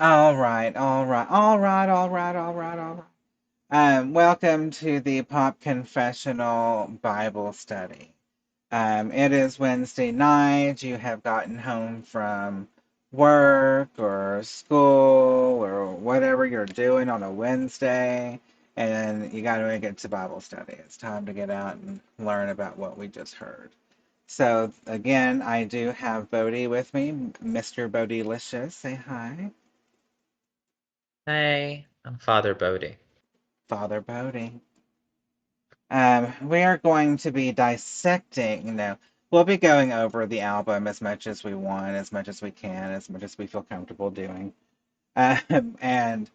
All right, all right, all right, all right, all right, all right. Welcome to the Pop Confessional Bible Study. It is Wednesday night. You have gotten home from work or school or whatever you're doing on a Wednesday, and you got to make it to Bible study. It's time to get out and learn about what we just heard. So, again, I do have Bodie with me, Mr. Bodilicious. Say hi. Hey, I'm Father Bodie. Father Bodie. We are going to be dissecting, we'll be going over the album as much as we want, as much as we can, as much as we feel comfortable doing. And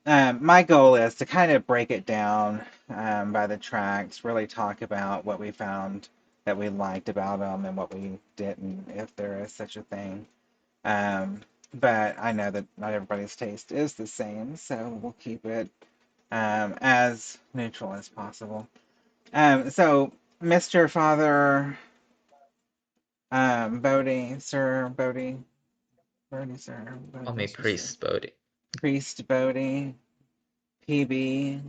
my goal is to kind of break it down by the tracks, really talk about what we found that we liked about them and what we didn't, if there is such a thing. Um, but I know that not everybody's taste is the same, so we'll keep it as neutral as possible. So, Mr. Father Bodie, Sir Bodie, Bodie, Sir Bodie, Call me let's just say Priest Bodie. Priest Bodie, PB.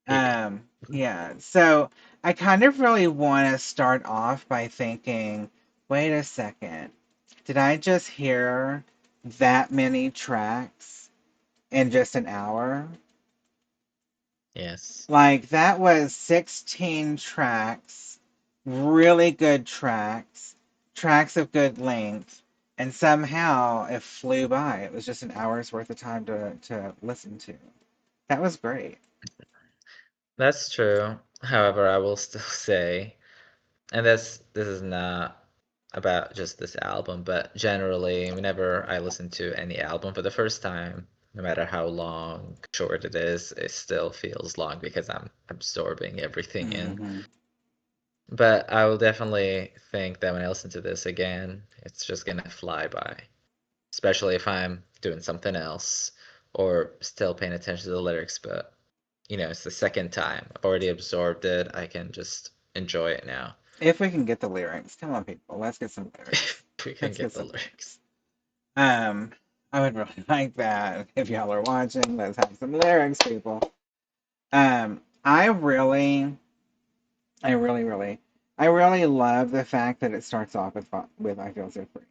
Maybe. Yeah. So I kind of really want to start off by thinking, wait a second, did I just hear that many tracks in just an hour? Yes. Like that was 16 tracks, really good tracks, tracks of good length, and somehow it flew by. It was just an hour's worth of time to listen to. That was great. That's true. However, I will still say, and this is not about just this album, but generally, whenever I listen to any album for the first time, no matter how long, short it is, it still feels long because I'm absorbing everything in. Hmm. But I will definitely think that when I listen to this again, it's just gonna fly by. Especially if I'm doing something else or still paying attention to the lyrics. But, it's the second time. I've already absorbed it. I can just enjoy it now. If we can get the lyrics, come on, people, let's get some lyrics. If we can Let's get get the some lyrics. lyrics. Um, I would really like that. If y'all are watching, let's have some lyrics, people. I really, I really, really, I really love the fact that it starts off with "I Feel So Free."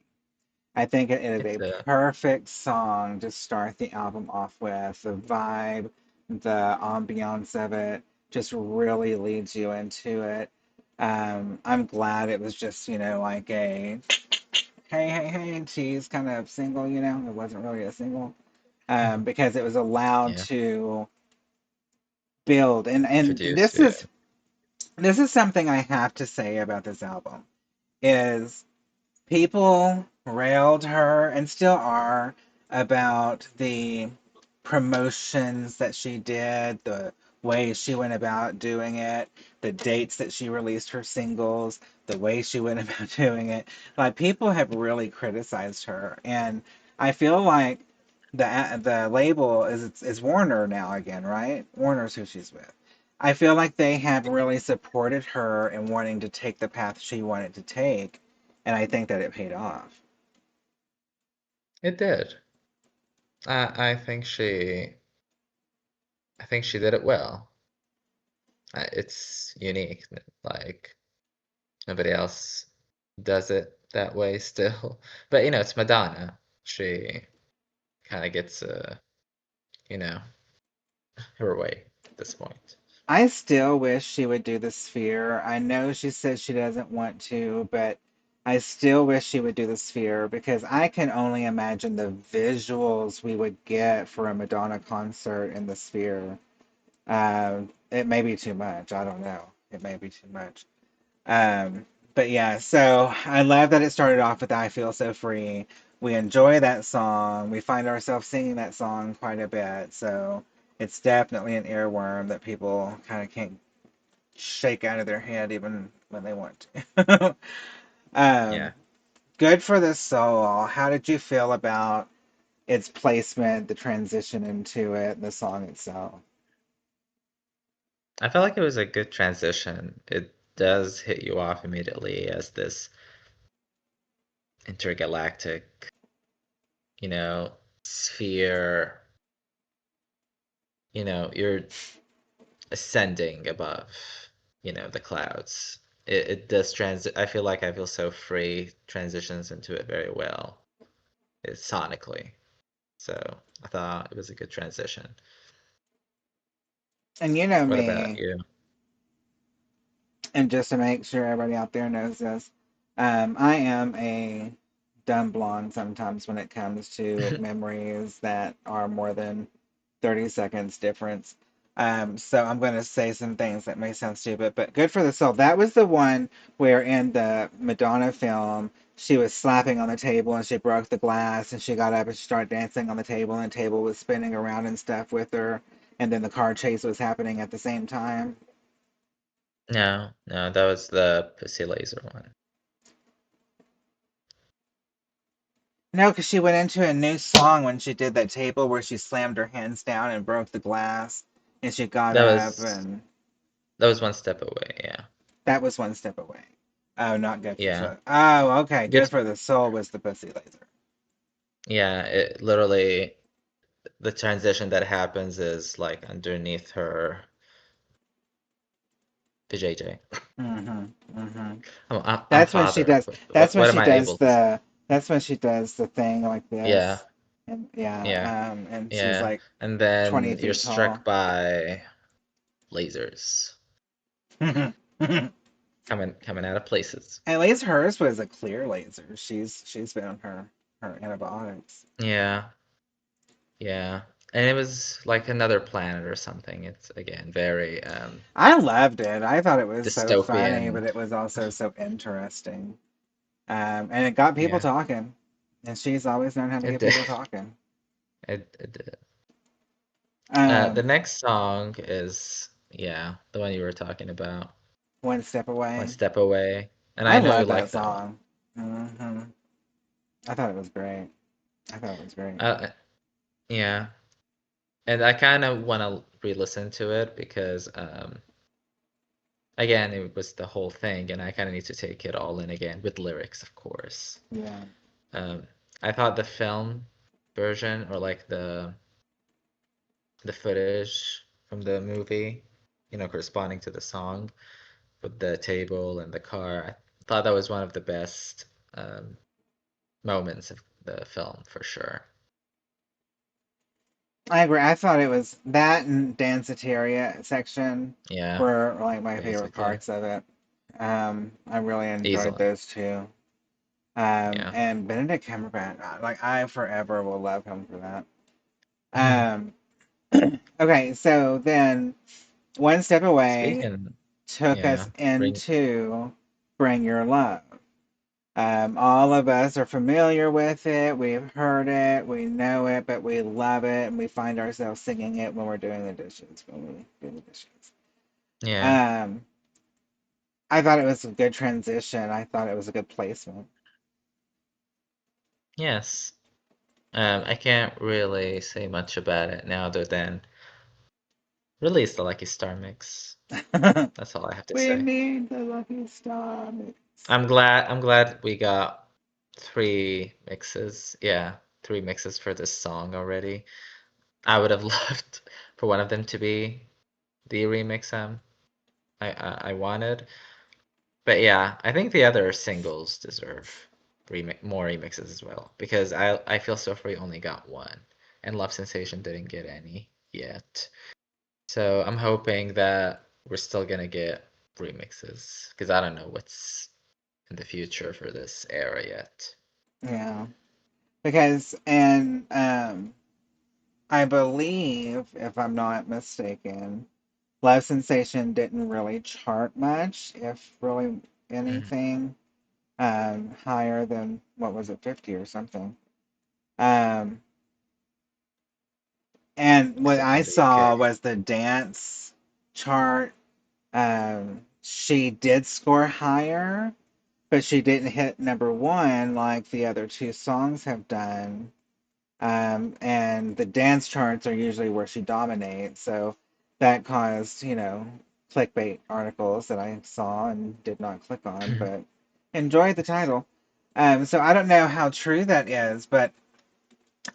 I think it is It's a a, perfect song to start the album off with. The vibe, the ambiance of it just really leads you into it. I'm glad it was just, like a hey, hey, hey, cheese kind of single, It wasn't really a single Mhm. because it was allowed Yeah, to build. And introduced, yeah. this is something I have to say about this album is people railed her and still are about the promotions that she did, the way she went about doing it, the dates that she released her singles, the way she went about doing it. Like people have really criticized her, and I feel like the label is Warner now again, right? Warner's who she's with. I feel like they have really supported her in wanting to take the path she wanted to take, and I think that it paid off. It did. I think I think she did it well. It's unique. Like, nobody else does it that way still. But, it's Madonna. She kind of gets, you know, her way at this point. I still wish she would do the sphere. I know she says she doesn't want to, but I still wish she would do the sphere because I can only imagine the visuals we would get for a Madonna concert in the sphere. It may be too much. I don't know. It may be too much. Um, but yeah, so I love that it started off with "I Feel So Free." We enjoy that song. We find ourselves singing that song quite a bit. So it's definitely an earworm that people kind of can't shake out of their head even when they want to. Yeah. um, Good for the soul. How did you feel about its placement, the transition into it, the song itself? I felt like it was a good transition. It does hit you off immediately as this intergalactic, you know. sphere, you're ascending above, the clouds. It does transit. I feel like I feel so free, transitions into it very well. It's sonically. So I thought it was a good transition. And you know What about me, you? and just to make sure everybody out there knows this, I am a dumb blonde sometimes when it comes to memories that are more than 30 seconds difference. So I'm going to say some things that may sound stupid, but good for the soul. That was the one where in the Madonna film, she was slapping on the table and she broke the glass and she got up and she started dancing on the table and the table was spinning around and stuff with her. And then the car chase was happening at the same time. No, no, that was the Pussy Laser one. No, because she went into a new song when she did that table where she slammed her hands down and broke the glass and she got That up was and that was one step away. Yeah, that was one step away. Oh, not good for yeah. soul. Oh, okay. Good. Good for the soul was the pussy laser. Yeah, it literally the transition that happens is like underneath her vajayjay. Mm-hmm. Mm-hmm. I'm That's when she father. does. That's when What am she I does able to? the. That's when she does the thing like Yeah, this, and yeah. yeah, And she's yeah. like And 20 then you're feet struck tall. by lasers At coming out of places. least hers was a clear laser. She's been on her antibiotics. Yeah, yeah. And it was like another planet or something. It's again very I loved it. I thought it was so funny, dystopian. but it was also so interesting. And it got people Yeah, talking. And she's always known how to it get did. people talking. It did. The Um, next song is, yeah, the one you were talking about, One Step One Away. Step Away. And I I know you love that like that one. song. I thought it was great. I thought it was great. Uh, yeah. And I kind of want to re-listen to it because, again, it was the whole thing, and I kind of need to take it all in again with lyrics, of course. Yeah. Um, I thought the film version or like the footage from the movie, corresponding to the song with the table and the car, I thought that was one of the best um, moments of the film for sure. I agree. I thought it was that and Danceteria section Yeah, were like my favorite basically. parts of it. I really enjoyed Easily. those two. Yeah. And Benedict Cumberbatch, like I forever will love him for that. Um, okay, so then One Step Away Speaking, took us yeah, bring, into Bring Your Love. All of us are familiar with it. We've heard it, we know it, but we love it, and we find ourselves singing it when we're doing the dishes. When we do the dishes. yeah, Um, I thought it was a good transition. I thought it was a good placement. yes. I can't really say much about it now other than release the Lucky Star mix. That's all I have to We say. need the lucky star mix. I'm glad we got three mixes. Yeah, three mixes for this song already. I would have loved for one of them to be the remix I wanted. But yeah, I think the other singles deserve more remixes as well because I feel So Free only got one and Love Sensation didn't get any yet. So I'm hoping that we're still gonna get remixes because I don't know what's in the future for this era yet. Yeah, because and I believe, if I'm not mistaken, Love Sensation didn't really chart much, if really Mhm. anything, higher than what was it, 50 or something. Um, and It's what up I in the UK. saw was the dance chart. She did score higher, but she didn't hit number one like the other two songs have done. And the dance charts are usually where she dominates. So that caused, clickbait articles that I saw and did not click on, but enjoyed the title. So I don't know how true that is, but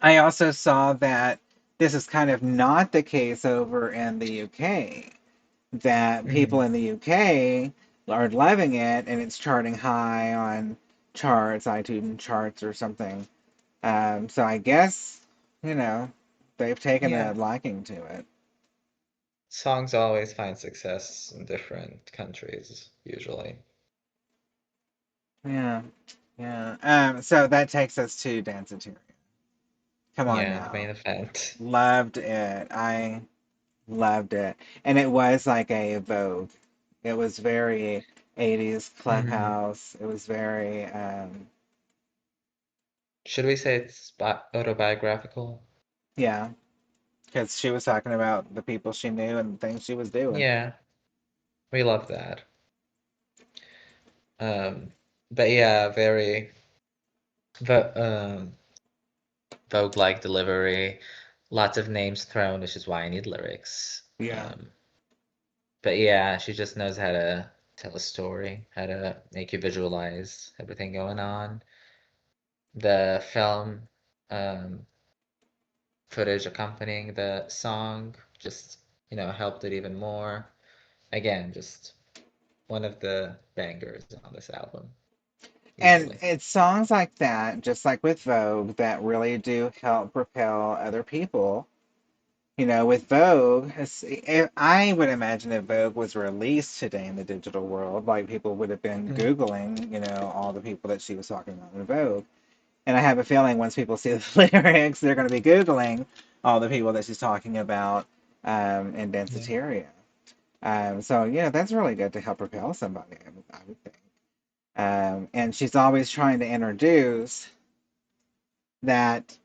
I also saw that this is kind of not the case over in the UK, that people Hmm. in the UK are loving it and it's charting high on charts, iTunes charts or something. So I guess, you know, they've taken a Yeah, liking to it. songs always find success in different countries, usually. Yeah, yeah. So that takes us to Danceteria. Come on Yeah, the now. main event. Loved it. I loved it. And it was like a Vogue. It was very 80s Hmm. clubhouse. It was very, Should we say it's autobiographical? yeah, because she was talking about the people she knew and the things she was doing. Yeah, we love that. Um, but yeah, very vo Vogue-like delivery, lots of names thrown, which is why I need lyrics. Yeah. But yeah, she just knows how to tell a story, how to make you visualize everything going on. The film um, footage accompanying the song just, helped it even more. Again, just one of the bangers on this album, And easily. it's songs like that, just like with Vogue, that really do help propel other people. You know, with Vogue, I would imagine if Vogue was released today in the digital world, like people would have been Mhm. Googling, all the people that she was talking about in Vogue. And I have a feeling once people see the lyrics, they're going to be Googling all the people that she's talking about in Yeah. Danceteria. So, that's really good to help propel somebody, I would think. And she's always trying to introduce that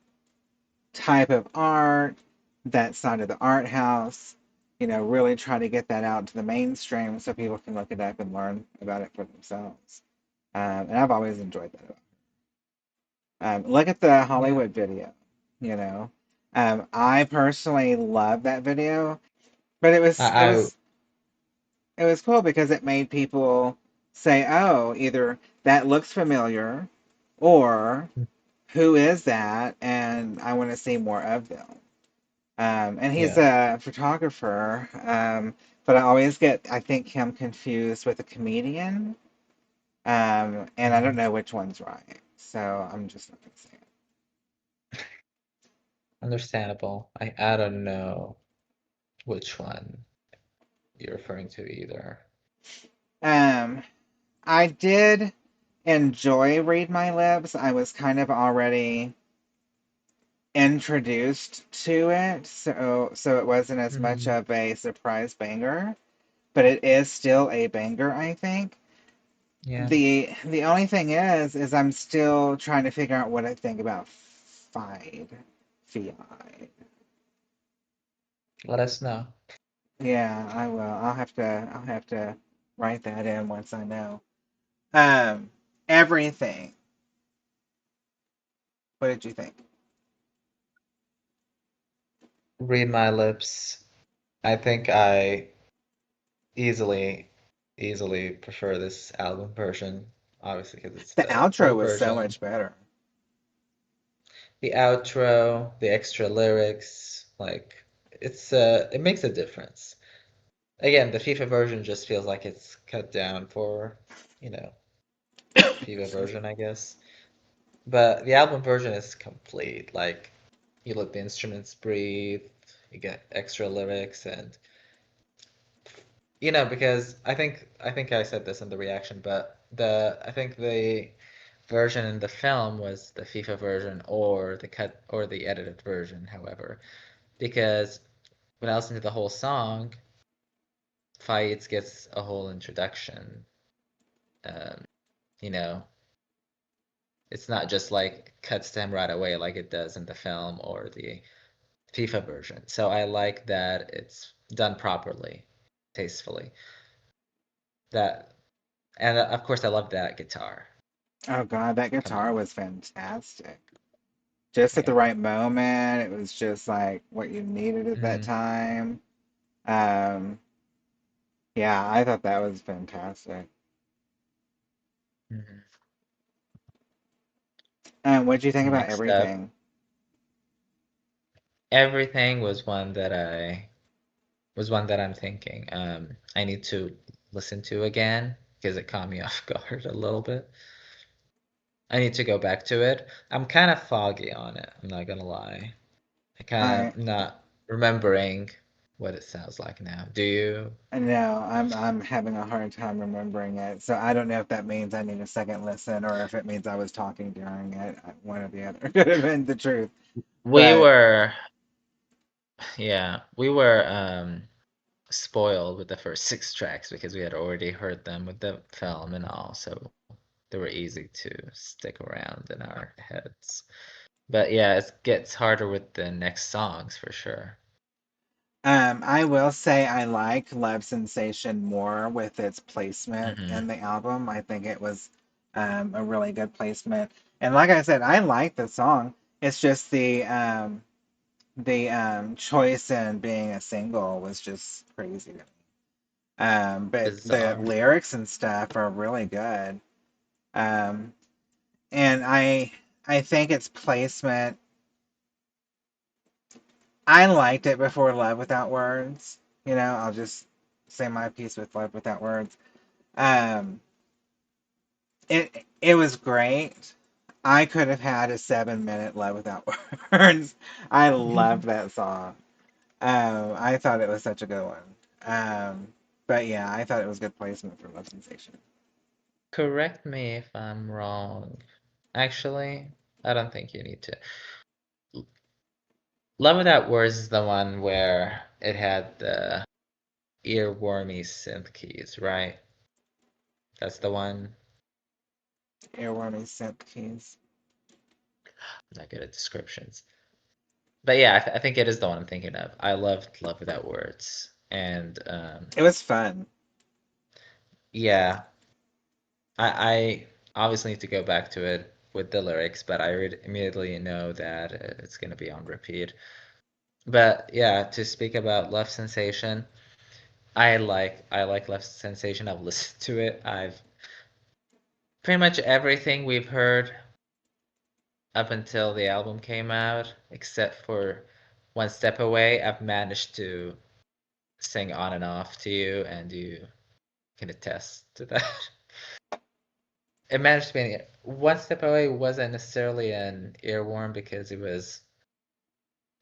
type of art, that side of the art house, really try to get that out to the mainstream so people can look it up and learn about it for themselves. And I've always enjoyed that. Look at the Yeah. Hollywood video, you know. I personally love that video, but it I, was it I was it was cool because it made people say, "Oh, either that looks familiar," or "Who is that?" And I want to see more of them. And he's yeah. a photographer, but I think him confused with a comedian, and I don't Mhm. know which one's right, so I'm just not gonna say Understandable. I don't know which one you're referring to either. it. I did enjoy Read My Lips. I was kind of already introduced to it, so it wasn't as much Hmm. of a surprise banger, but it is still a banger, I think. Yeah. The only thing is I'm still trying to figure out what I think about Fide. Fi. Let us know. Yeah, I will. I'll have to write that in once I know. Um, Everything. What did you think? Read My Lips. I think I easily, easily prefer this album version, obviously because it's The the outro full was so version. much better. The outro, the extra lyrics, like it makes a difference. Again, the FIFA version just feels like it's cut down for, you know, FIFA Excuse me. version, I guess. But the album version is complete. Like you let the instruments breathe, you get extra lyrics and because I think I said this in the reaction, but the I think the version in the film was the FIFA version or the cut or the edited version, however, because when I listen to the whole song, Fights gets a whole introduction. Um, you know, it's not just like cuts to him right away like it does in the film or the FIFA version. So I like that it's done properly, tastefully. That and of course I love that guitar Oh God, that coming guitar in. was fantastic. Just at the Yeah. right moment. It was just like what you needed at that Hmm. time. Um, yeah, I thought that was fantastic. Hmm. What'd you think about Next up, everything? Everything was one that I'm thinking. I need to listen to again because it caught me off guard a little bit. I need to go back to it. I'm kind of foggy on it. I'm not gonna lie. I kind I of not remembering what it sounds like now. Do you? No, I'm having a hard time remembering it. So I don't know if that means I need a second listen or if it means I was talking during it. One or the other could have been the truth. We But were, yeah, we were spoiled with the first six tracks because we had already heard them with the film and all, so they were easy to stick around in our heads. But yeah, it gets harder with the next songs for sure. I will say I like Love Sensation more with its placement Hmm. in the album. I think it was a really good placement. And like I said, I like the song. It's just the choice in being a single was just crazy to me. But the Bizarre. lyrics and stuff are really good. Um, and I think its placement, I liked it before Love Without Words. I'll just say my piece with Love Without Words. Um, it was great. I could have had a 7 minute Love Without Words. I love that song. I thought it was such a good one. But yeah, I thought it was good placement for Love Sensation. Correct me if I'm wrong. Actually, I don't think you need to. Love Without Words is the one where it had the earwormy synth keys, right? That's the one. Airwormy Synth Keys. I'm not good at descriptions. But yeah, I think it is the one I'm thinking of. I loved Love Without Words. And It was fun. yeah, I obviously need to go back to it with the lyrics, but I immediately know that it's going to be on repeat. But yeah, to speak about Love Sensation, I like Love Sensation. I've listened to it. I've pretty much everything we've heard up until the album came out, except for One Step Away, I've managed to sing on and off to you, and you can attest to that. It managed to be One Step Away wasn't necessarily an earworm because it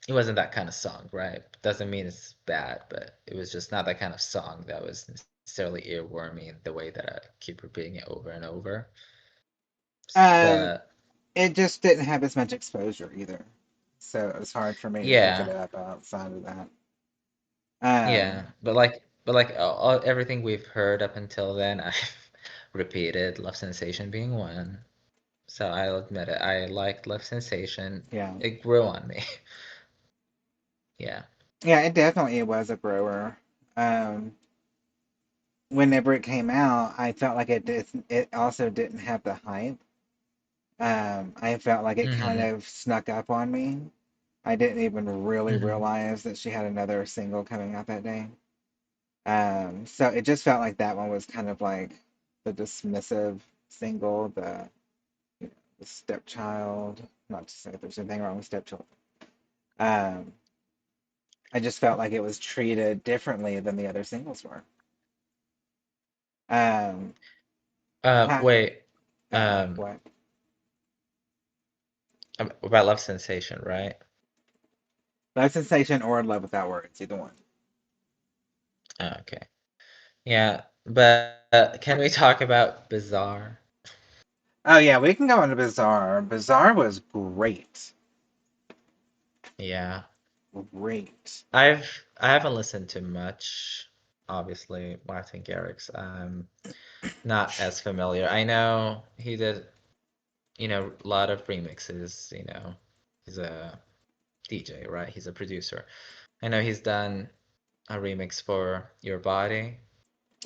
wasn't that kind of song, right? Doesn't mean it's bad, but it was just not that kind of song that was necessarily earwormy in the way that I keep repeating it over and over. Um, But it just didn't have as much exposure either, so it was hard for me to pick it yeah, up outside of that. yeah, Um, but like everything we've heard up until then, I've repeated Love Sensation being one. So I'll admit it. I liked Love Sensation. yeah, It grew on me. Yeah. yeah, it definitely was a grower. Whenever it came out, I felt like it did. It also didn't have the hype. I felt like it kind Hmm. of snuck up on me. I didn't even really Hmm. realize that she had another single coming out that day. So it just felt like that one was kind of like the dismissive single, the stepchild. Not to say there's anything wrong with stepchild. Um, I just felt like it was treated differently than the other singles were. Um, ha, Wait. uh-oh, Um, what? about Love Sensation, right? Love Sensation or Love Without Words, either one. Okay. Yeah, but can we talk about Bizarre? Oh yeah, we can go into Bizarre. Bizarre was great. Yeah. Great. I haven't listened to much, obviously, Martin Garrix. I'm not as familiar. I know he did, a lot of remixes, He's a DJ, right? He's a producer. I know he's done a remix for Your Body,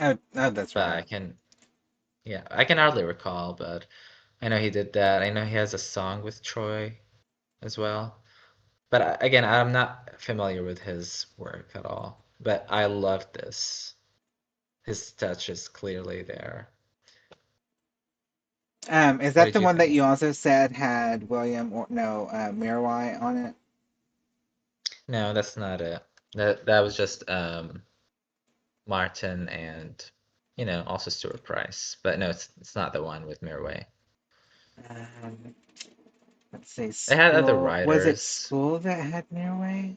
Oh, that's but right. I can hardly recall, but I know he did that. I know he has a song with Troy as well. But again, I'm not familiar with his work at all. But I love this. His touch is clearly there. Is What that did the you one that think? you also said had William or no Mirwai on it? No, that's not it. That was just Martin and also Stuart Price. But no, it's not the one with Mirway. Um, let's see, It had other school. Was it writers. school that had Mirway?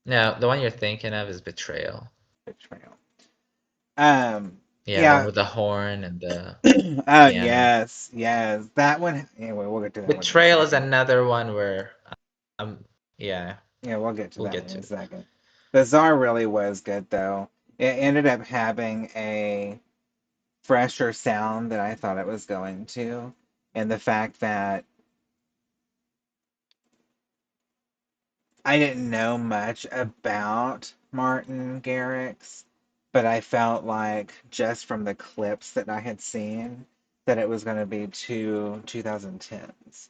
No, the one you're thinking of is Betrayal. Betrayal. Um, Yeah, the one yeah. with the horn and the Oh piano. yes, yes. That one. Anyway, we'll get to that one in a Betrayal is second. another one where yeah, Yeah, we'll get to we'll that get one in to a it. second. Bazaar really was good though. It ended up having a fresher sound than I thought it was going to, and the fact that I didn't know much about Martin Garrix, but I felt like just from the clips that I had seen that it was going to be 2010s.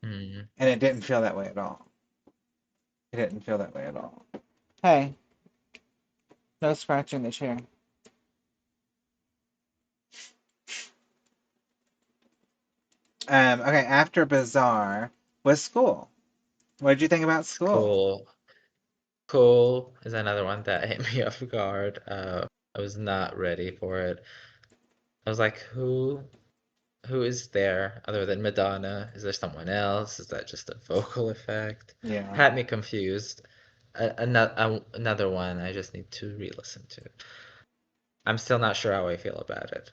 Mm. And it didn't feel that way at all. It didn't feel that way at all. Hey, no scratching the chair. Okay, after Bazaar was School. What did you think about School? Cool. Cool is another one that hit me off guard. I was not ready for it. I was like, who is there other than Madonna? Is there someone else? Is that just a vocal effect? Yeah. Had me confused. Another one I just need to re-listen to. I'm still not sure how I feel about it.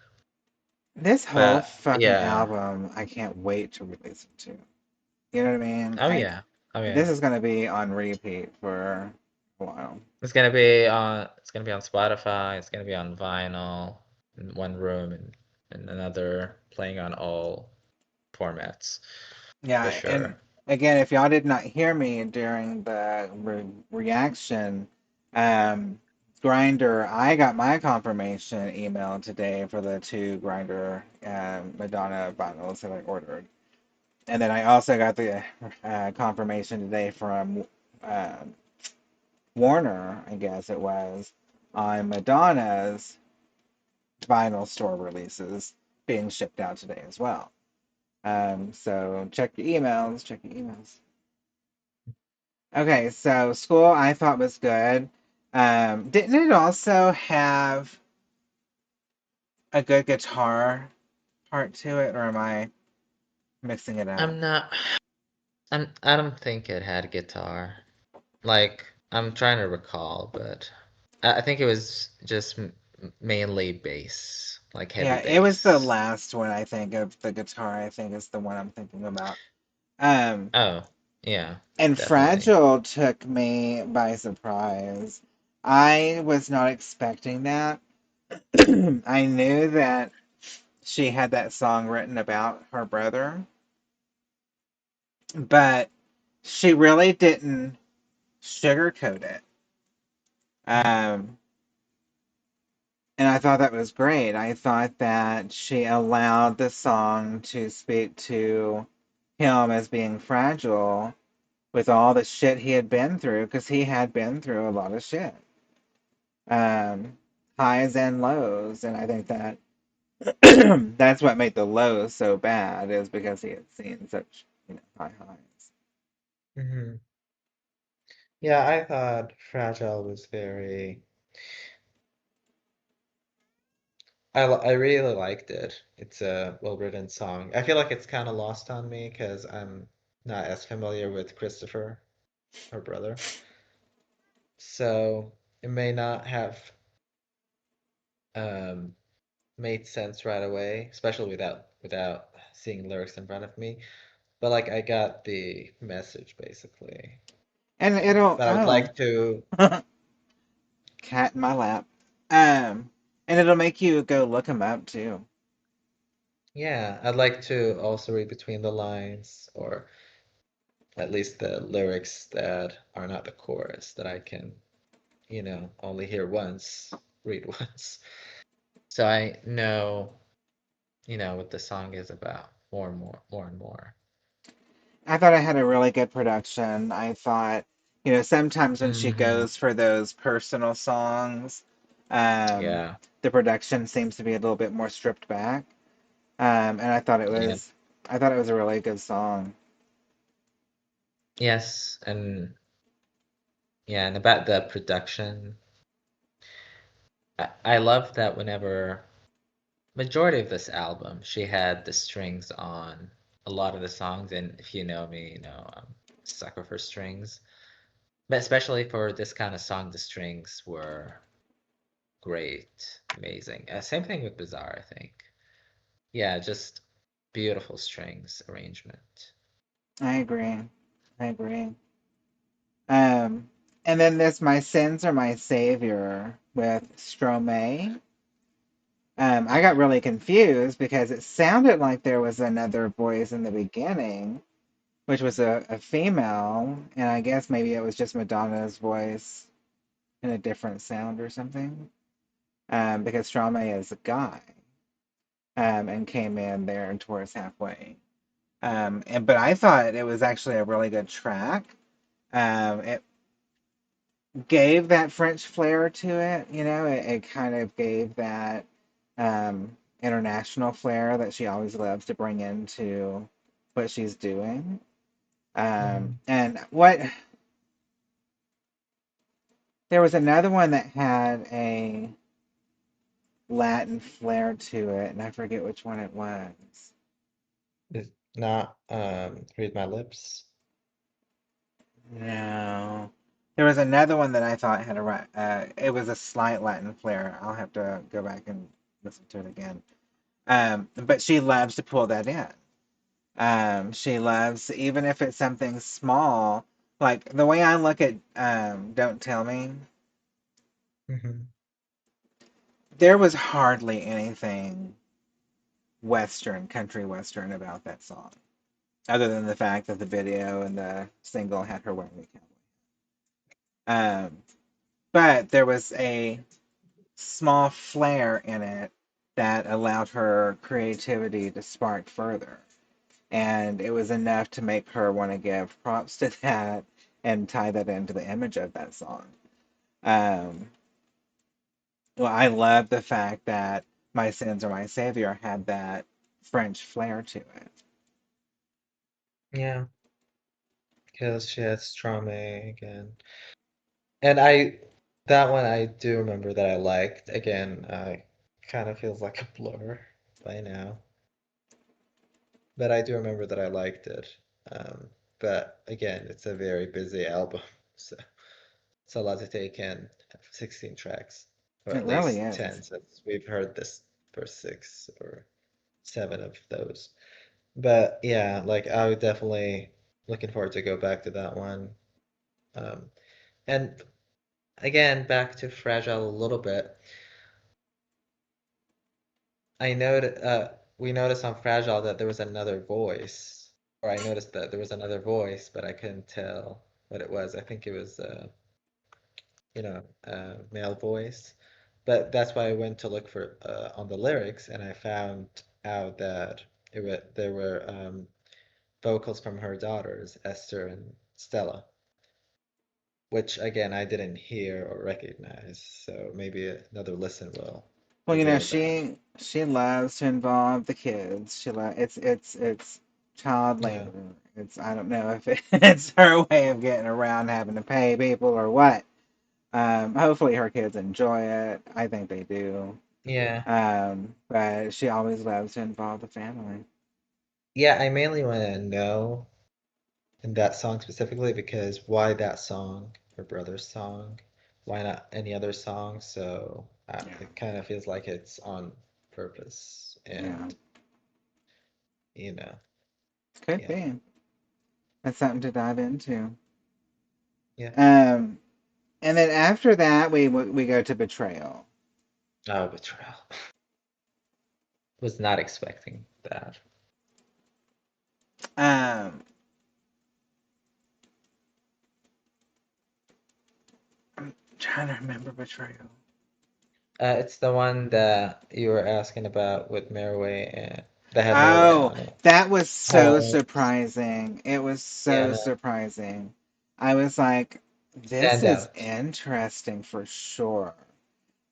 This whole But fucking yeah. album, I can't wait to re-listen to. You know what I mean? Oh yeah. Oh This yeah. is gonna be on repeat for a while. It's gonna be on Spotify, it's gonna be on vinyl in one room and another playing on all formats Yeah, for and sure. again, if y'all did not hear me during the reaction, um, Grinder, I got my confirmation email today for the two Grinder Madonna vinyls that I ordered. And then I also got the confirmation today from uh, Warner, I guess it was, on Madonna's vinyl store releases being shipped out today as well. So check your emails, check your emails. Okay, so School I thought was good. Didn't it also have a good guitar part to it, or am I mixing it up? I'm not I don't think it had guitar. Like I'm trying to recall, but I think it was just mainly bass, like heavy Yeah, it was the bass. last one I think of the guitar. I think is the one I'm thinking about. Um, Oh, yeah, and definitely. Fragile took me by surprise. I was not expecting that. I knew that she had that song written about her brother, but she really didn't sugarcoat it. Um, and I thought that was great. I thought that she allowed the song to speak to him as being fragile with all the shit he had been through, because he had been through a lot of shit, um, highs and lows. And I think that that's what made the lows so bad, is because he had seen such, high highs. Hmm. Yeah, I thought Fragile was very I really liked it. It's a well-written song. I feel like it's kind of lost on me because I'm not as familiar with Christopher, her brother. So it may not have um, made sense right away, especially without seeing lyrics in front of me. But like I got the message basically. And it'll, But I would oh, like to, cat in my lap. And it'll make you go look him up too. yeah, I'd like to also read between the lines or at least the lyrics that are not the chorus that I can only hear once, read once. So I know, what the song is about more and more, more and more. I thought I had a really good production. I thought, sometimes when she Hmm. goes for those personal songs, um, Yeah. the production seems to be a little bit more stripped back. And Yeah. I thought it was a really good song. Yes, and yeah, and about the production, I love that whenever majority of this album, she had the strings on a lot of the songs, and if you know me, you know I'm a sucker for strings. But especially for this kind of song, the strings were great, amazing. Same thing with Bizarre, I think. Yeah, just beautiful strings arrangement. I agree. I agree. Um, and then there's My Sins Are My Savior with Stromae. I got really confused because it sounded like there was another voice in the beginning, which was a female, and I guess maybe it was just Madonna's voice in a different sound or something. Because Stromae is a guy, and came in there towards halfway. But I thought it was actually a really good track. It gave that French flair to it, you know. It kind of gave that international flair that she always loves to bring into what she's doing. Mhm. And what there was another one that had a Latin flair to it, and I forget which one it was. Is not Read My Lips. No, there was another one that I thought had it was a slight Latin flair. I'll have to go back and listen to it again. But she loves to pull that in. She loves, even if it's something small, like the way I look at Don't Tell Me, Hmm. there was hardly anything Western, country Western about that song, other than the fact that the video and the single had her wearing a cowboy. But there was a small flair in it that allowed her creativity to spark further. And it was enough to make her want to give props to that and tie that into the image of that song. Um, well, I love the fact that My Sins Are My Savior had that French flair to it. Yeah, because she had Stromae again. And that one I do remember that I liked. Again, kind of feels like a blur by now, but I do remember that I liked it. Um, but again, it's a very busy album, so it's a lot to take in. 16 tracks, or It at really least 10, is. since we've heard this for 6 or 7 of those. But yeah, like I would definitely looking forward to go back to that one. Um, and again, back to Fragile a little bit. We noticed on Fragile that there was another voice, or I noticed that there was another voice, but I couldn't tell what it was. I think it was, male voice. But that's why I went to look for on the lyrics, and I found out that there were vocals from her daughters, Esther and Stella, which again I didn't hear or recognize. So maybe another listen will Well, you know, reveal that. she loves to involve the kids. It's child Yeah. labor. It's I don't know if it's her way of getting around having to pay people or what. Hopefully her kids enjoy it. I think they do. Yeah. But she always loves to involve the family. Yeah, I mainly want to know in that song specifically because why that song, her brother's song? Why not any other song? So Yeah, it kind of feels like it's on purpose, yeah, and you know, could yeah, be. That's something to dive into. yeah. Um, and then after that, we go to betrayal. Oh, betrayal. Was not expecting that. Um, I'm trying to remember betrayal. It's the one that you were asking about with Maraway and that had Maraway Oh, on it. that was so Oh, surprising. It was yeah, so no, surprising. I was like, this is standout. interesting for sure.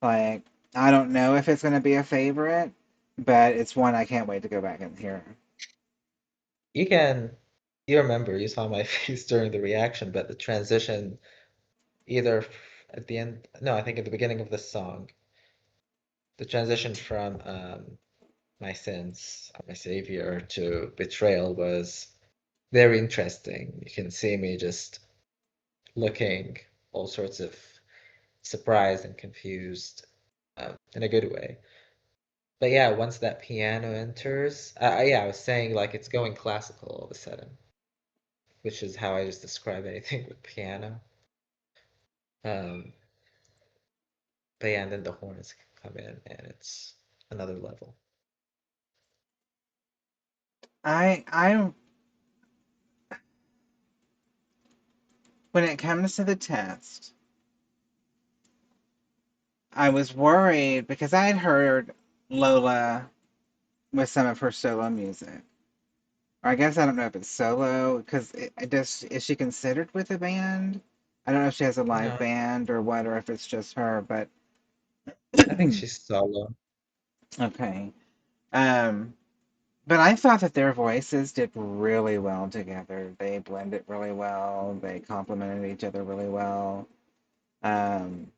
Like, I don't know if it's going to be a favorite, but it's one I can't wait to go back and hear. You can. You remember, you saw my face during the reaction, but the transition either at the end, no, I think at the beginning of the song, the transition from my sins, my savior, to betrayal was very interesting. You can see me just looking all sorts of surprised and confused in a good way. But yeah, once that piano enters, yeah, I was saying like it's going classical all of a sudden, which is how I just describe anything with piano. Um, but yeah, and then the horns come in and it's another level. I when it comes to the test, I was worried because I had heard Lola with some of her solo music. Or I guess I don't know if it's solo because it does. Is she considered with a band? I don't know if she has a live No, band or what, or if it's just her. But I think she's solo. okay. Um, but I thought that their voices did really well together. They blended really well. They complemented each other really well. Um,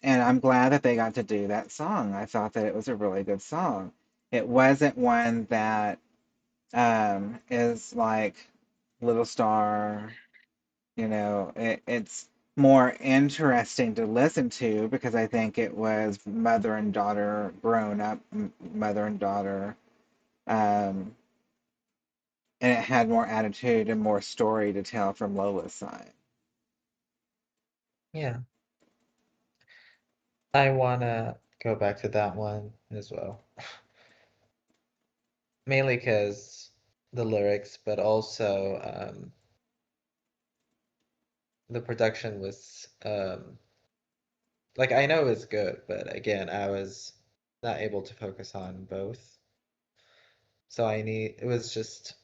and I'm glad that they got to do that song. I thought that it was a really good song. It wasn't one that is like Little Star. It's more interesting to listen to because I think it was mother and daughter, grown up mother and daughter, um, and it had more attitude and more story to tell from Lola's side. Yeah, I wanna go back to that one as well. Mainly because the lyrics, but also the production was like I know it's good, but again, I was not able to focus on both. So it was just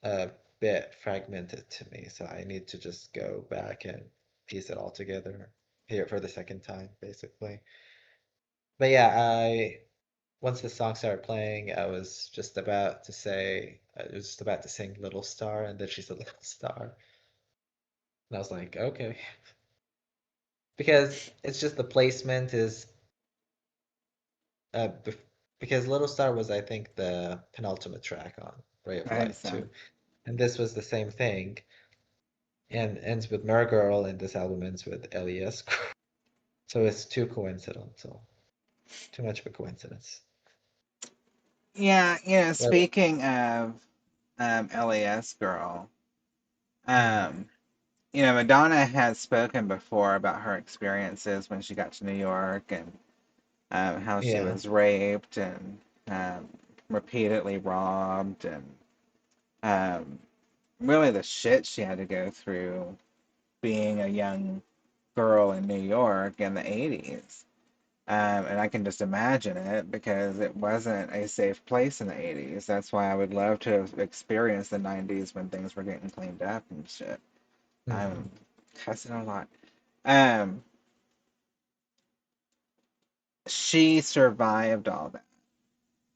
a bit fragmented to me. So I need to just go back and piece it all together, hear it for the second time, basically. But yeah, I once the song started playing, I was just about to say, I was just about to sing Little Star, and then she said Little Star. And I was like, okay. Because it's just the placement is uh, bef because Little Star was, I think, the penultimate track on Ray of I think Light so. too. And this was the same thing. And ends with Mergirl, and this album ends with LES. So it's too coincidental. Too much of a coincidence. Yeah, But speaking of LAS girl, mhm, um, Madonna has spoken before about her experiences when she got to New York and how she yeah. was raped and um, repeatedly robbed and um, really the shit she had to go through being a young girl in New York in the 80s. And I can just imagine it because it wasn't a safe place in the 80s. That's why I would love to have experienced the 90s when things were getting cleaned up and shit. I'm Hmm. cussing a lot. Um, she survived all that.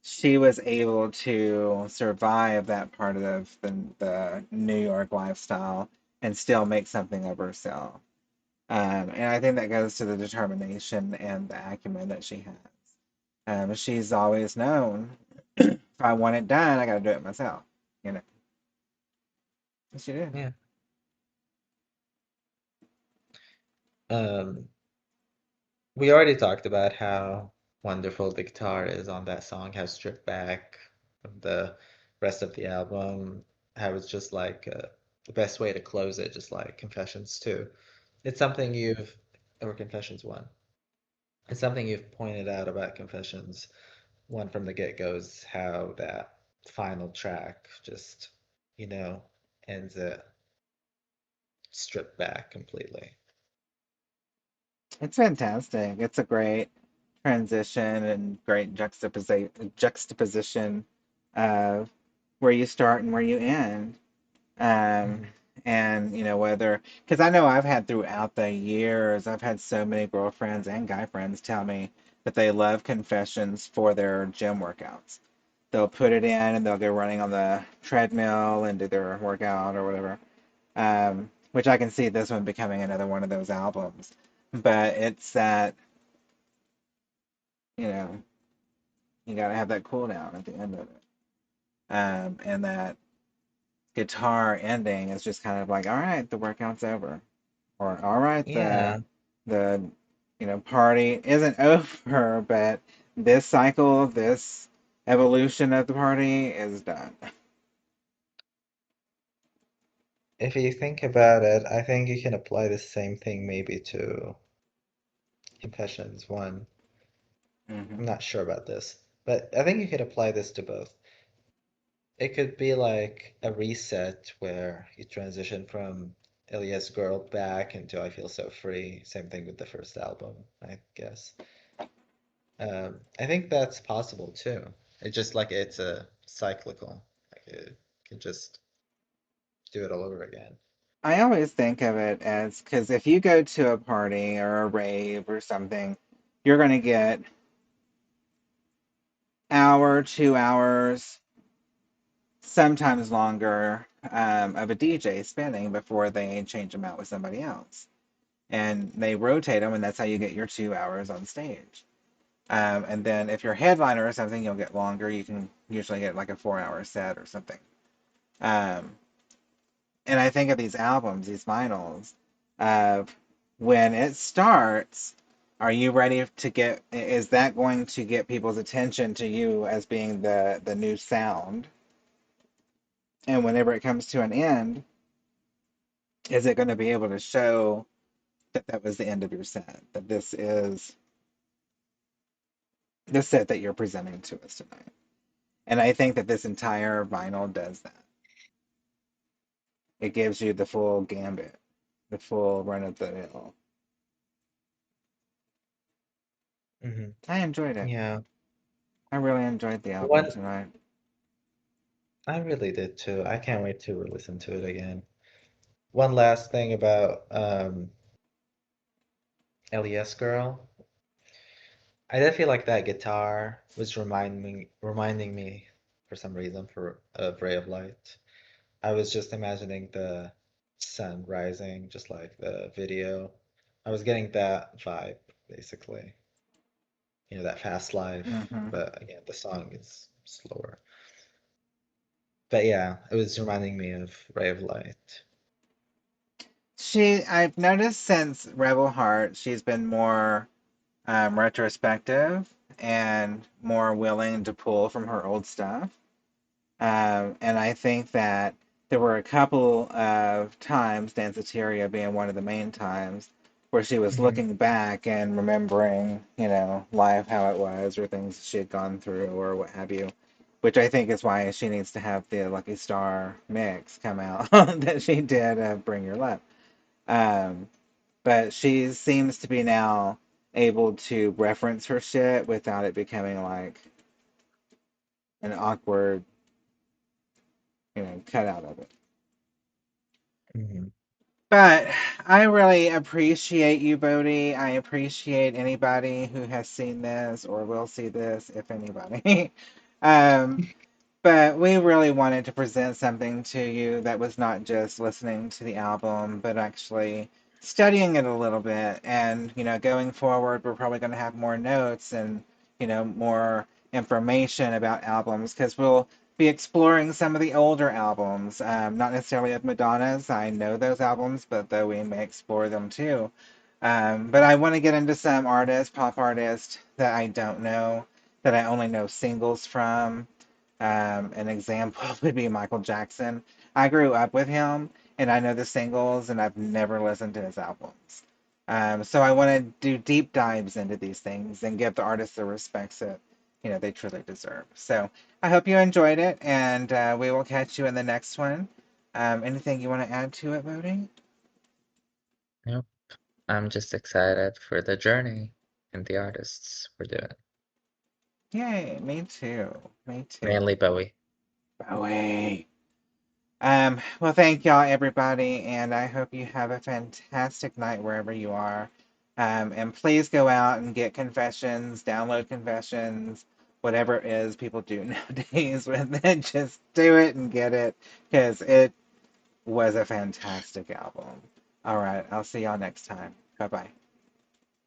She was able to survive that part of the New York lifestyle and still make something of herself. And I think that goes to the determination and the acumen that she has. She's always known if I want it done, I got to do it myself. You know, and she did. Yeah. Um, we already talked about how wonderful the guitar is on that song, how stripped back from the rest of the album, how it's just like the best way to close it, just like Confessions too. It's something or Confessions 1. It's something you've pointed out about Confessions 1 from the get-go is how that final track just, you know, ends it stripped back completely. It's fantastic. It's a great transition and great juxtaposition of where you start and where you end. Um, Mhm. and whether because I know I've had throughout the years, I've had so many girlfriends and guy friends tell me that they love confessions for their gym workouts. they'll put it in and they'll go running on the treadmill and do their workout or whatever. Which I can see this one becoming another one of those albums. But it's that, you know, you got to have that cool down at the end of it. And that guitar ending is just kind of like, all right, the workout's over. Or all right, Yeah. the party isn't over, but this cycle, this evolution of the party is done. If you think about it, I think you can apply the same thing maybe to Confessions 1. Hmm. I'm not sure about this, but I think you could apply this to both. It could be like a reset where you transition from Ilya's Girl back into I Feel So Free. Same thing with the first album, I guess. I think that's possible too. It's just like it's a cyclical. Like it can just do it all over again. I always think of it as because if you go to a party or a rave or something, you're going to get hour, 2 hours, sometimes longer of a DJ spinning before they change them out with somebody else. And they rotate them, and that's how you get your 2 hours on stage. And then if you're a headliner or something, you'll get longer. You can usually get like a 4 hour set or something. Um, and I think of these albums, these vinyls, of when it starts, are you ready to get, is that going to get people's attention to you as being the new sound? And whenever it comes to an end, is it going to be able to show that that was the end of your set, that this is the set that you're presenting to us tonight? And I think that this entire vinyl does that. It gives you the full gambit, the full run of the mill. Hmm. I enjoyed it. Yeah. I really enjoyed the album One, tonight. I really did too. I can't wait to listen to it again. One last thing about LES Girl. I did feel like that guitar was reminding me for some reason for of Ray of Light. I was just imagining the sun rising, just like the video. I was getting that vibe, basically. You know, that fast life, Hmm. but again, the song is slower. But yeah, it was reminding me of Ray of Light. I've noticed since Rebel Heart, she's been more retrospective and more willing to pull from her old stuff. And I think that there were a couple of times, Danceteria being one of the main times, where she was Hmm. looking back and remembering, life, how it was, or things she had gone through, or what have you. Which I think is why she needs to have the Lucky Star mix come out that she did of Bring Your Love. Um, but she seems to be now able to reference her shit without it becoming like an awkward, cut out of it. Hmm. But I really appreciate you, Bodhi. I appreciate anybody who has seen this or will see this, if anybody. um, but we really wanted to present something to you that was not just listening to the album, but actually studying it a little bit. And, going forward, we're probably going to have more notes and, more information about albums because we'll be exploring some of the older albums, not necessarily of Madonna's. I know those albums, but though we may explore them too. But I want to get into some artists, pop artists that I don't know, that I only know singles from. An example would be Michael Jackson. I grew up with him, and I know the singles, and I've never listened to his albums. So I want to do deep dives into these things and give the artists the respects that they truly deserve. So I hope you enjoyed it, and we will catch you in the next one. Anything you want to add to it, Bodhi? Yep. I'm just excited for the journey and the artists we're doing. Yay, me too. Me too. Mainly Bowie. Bowie. Well, thank y'all, everybody, and I hope you have a fantastic night wherever you are. And please go out and get Confessions, download Confessions, whatever it is people do nowadays with it. Just do it and get it because it was a fantastic album. All right, I'll see y'all next time. Bye bye.